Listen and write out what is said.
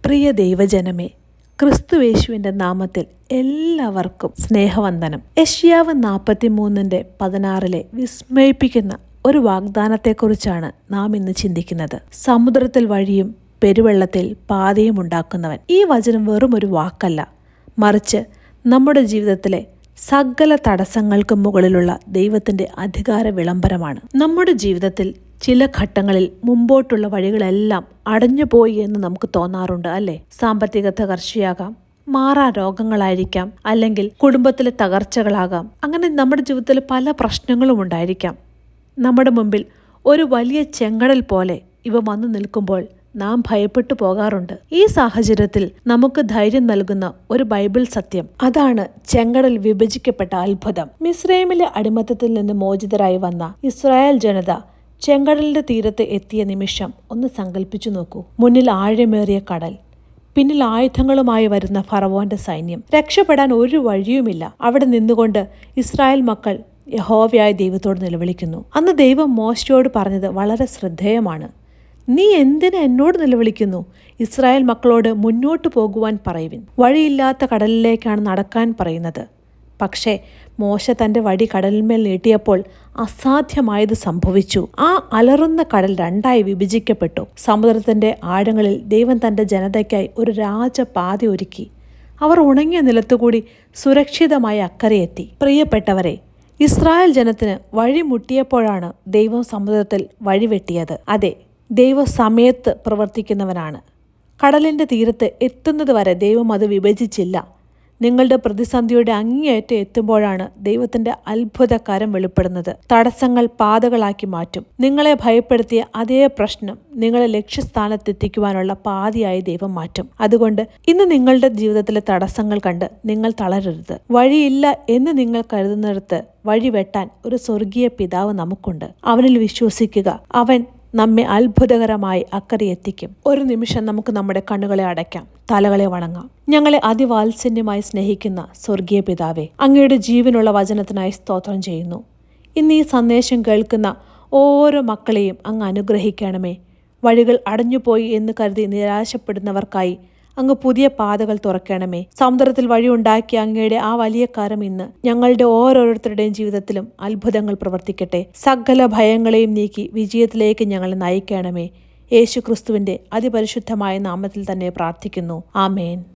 പ്രിയ ദൈവജനമേ, ക്രിസ്തുയേശുവിൻ്റെ നാമത്തിൽ എല്ലാവർക്കും സ്നേഹവന്ദനം. യെശയ്യാവ് 43:16 വിസ്മയിപ്പിക്കുന്ന ഒരു വാഗ്ദാനത്തെക്കുറിച്ചാണ് നാം ഇന്ന് ചിന്തിക്കുന്നത്. സമുദ്രത്തിൽ വഴിയും പെരുവെള്ളത്തിൽ പാതയും ഉണ്ടാക്കുന്നവൻ. ഈ വചനം വെറും ഒരു വാക്കല്ല, മറിച്ച് നമ്മുടെ ജീവിതത്തിലെ സകല തടസ്സങ്ങൾക്ക് മുകളിലുള്ള ദൈവത്തിൻ്റെ അധികാര വിളംബരമാണ്. നമ്മുടെ ജീവിതത്തിൽ ചില ഘട്ടങ്ങളിൽ മുമ്പോട്ടുള്ള വഴികളെല്ലാം അടഞ്ഞുപോയി എന്ന് നമുക്ക് തോന്നാറുണ്ട്, അല്ലേ? സാമ്പത്തിക തകർച്ചയാകാം, മാറാ രോഗങ്ങളായിരിക്കാം, അല്ലെങ്കിൽ കുടുംബത്തിലെ തകർച്ചകളാകാം. അങ്ങനെ നമ്മുടെ ജീവിതത്തിൽ പല പ്രശ്നങ്ങളും ഉണ്ടായിരിക്കാം. നമ്മുടെ മുമ്പിൽ ഒരു വലിയ ചെങ്കടൽ പോലെ ഇവ വന്നു നിൽക്കുമ്പോൾ നാം ഭയപ്പെട്ടു പോകാറുണ്ട്. ഈ സാഹചര്യത്തിൽ നമുക്ക് ധൈര്യം നൽകുന്ന ഒരു ബൈബിൾ സത്യം, അതാണ് ചെങ്കടൽ വിഭജിക്കപ്പെട്ട അത്ഭുതം. മിസ്രൈമിലെ അടിമത്തത്തിൽ നിന്ന് മോചിതരായി വന്ന ഇസ്രായേൽ ജനത ചെങ്കടലിന്റെ തീരത്ത് എത്തിയ നിമിഷം ഒന്ന് സങ്കല്പിച്ചു നോക്കൂ. മുന്നിൽ ആഴമേറിയ കടൽ, പിന്നിൽ ആയുധങ്ങളുമായി വരുന്ന ഫറവോന്റെ സൈന്യം. രക്ഷപ്പെടാൻ ഒരു വഴിയുമില്ല. അവിടെ നിന്നുകൊണ്ട് ഇസ്രായേൽ മക്കൾ യഹോവയായ ദൈവത്തോട് നിലവിളിക്കുന്നു. അന്ന് ദൈവം മോശയോട് പറഞ്ഞത് വളരെ ശ്രദ്ധേയമാണ്. നീ എന്തിന് എന്നോട് നിലവിളിക്കുന്നു? ഇസ്രായേൽ മക്കളോട് മുന്നോട്ട് പോകുവാൻ പറയുവിൻ. വഴിയില്ലാത്ത കടലിലേക്കാണ് നടക്കാൻ പറയുന്നത്. പക്ഷേ മോശ തൻ്റെ വടി കടലിന്മേൽ നീട്ടിയപ്പോൾ അസാധ്യമായത് സംഭവിച്ചു. ആ അലറുന്ന കടൽ രണ്ടായി വിഭജിക്കപ്പെട്ടു. സമുദ്രത്തിന്റെ ആഴങ്ങളിൽ ദൈവം തൻ്റെ ജനതയ്ക്കായി ഒരു രാജപാത ഒരുക്കി. അവർ ഉണങ്ങിയ നിലത്തുകൂടി സുരക്ഷിതമായി അക്കരയെത്തി. പ്രിയപ്പെട്ടവരെ, ഇസ്രായേൽ ജനത്തിന് വഴി മുട്ടിയപ്പോഴാണ് ദൈവം സമുദ്രത്തിൽ വഴിവെട്ടിയത്. അതെ, ദൈവ സമയത്ത് പ്രവർത്തിക്കുന്നവനാണ്. കടലിൻ്റെ തീരത്ത് എത്തുന്നത് വരെ ദൈവം അത് വിഭജിച്ചില്ല. നിങ്ങളുടെ പ്രതിസന്ധിയുടെ അങ്ങേയറ്റം എത്തുമ്പോഴാണ് ദൈവത്തിൻ്റെ അത്ഭുത കരം വെളിപ്പെടുന്നത്. തടസ്സങ്ങൾ പാതകളാക്കി മാറ്റും. നിങ്ങളെ ഭയപ്പെടുത്തിയ അതേ പ്രശ്നം നിങ്ങളെ ലക്ഷ്യസ്ഥാനത്തെത്തിക്കുവാനുള്ള പാതയായി ദൈവം മാറ്റും. അതുകൊണ്ട് ഇന്ന് നിങ്ങളുടെ ജീവിതത്തിലെ തടസ്സങ്ങൾ കണ്ട് നിങ്ങൾ തളരരുത്. വഴിയില്ല എന്ന് നിങ്ങൾ കരുതുന്നിടത്ത് വഴി വെട്ടാൻ ഒരു സ്വർഗീയ പിതാവ് നമുക്കുണ്ട്. അവനിൽ വിശ്വസിക്കുക. അവൻ നമ്മെ അത്ഭുതകരമായി അക്കരെ എത്തിക്കും. ഒരു നിമിഷം നമുക്ക് നമ്മുടെ കണ്ണുകളെ അടയ്ക്കാം, തലകളെ വണങ്ങാം. ഞങ്ങളെ അതിവാത്സല്യമായി സ്നേഹിക്കുന്ന സ്വർഗീയ പിതാവേ, അങ്ങയുടെ ജീവനുള്ള വചനത്തിനായി സ്തോത്രം ചെയ്യുന്നു. ഇന്ന് ഈ സന്ദേശം കേൾക്കുന്ന ഓരോ മക്കളെയും അങ്ങ് അനുഗ്രഹിക്കണമേ. വഴികൾ അടഞ്ഞുപോയി എന്ന് കരുതി നിരാശപ്പെടുന്നവർക്കായി അങ്ങ് പുതിയ പാതകൾ തുറക്കണമേ. സമുദ്രത്തിൽ വഴിയുണ്ടാക്കിയ അങ്ങയുടെ ആ വലിയ കരം ഇന്ന് ഞങ്ങളുടെ ഓരോരുത്തരുടെയും ജീവിതത്തിലും അത്ഭുതങ്ങൾ പ്രവർത്തിക്കട്ടെ. സകല ഭയങ്ങളെയും നീക്കി വിജയത്തിലേക്ക് ഞങ്ങളെ നയിക്കണമേ. യേശു ക്രിസ്തുവിന്റെ അതിപരിശുദ്ധമായ നാമത്തിൽ തന്നെ പ്രാർത്ഥിക്കുന്നു. ആമേൻ.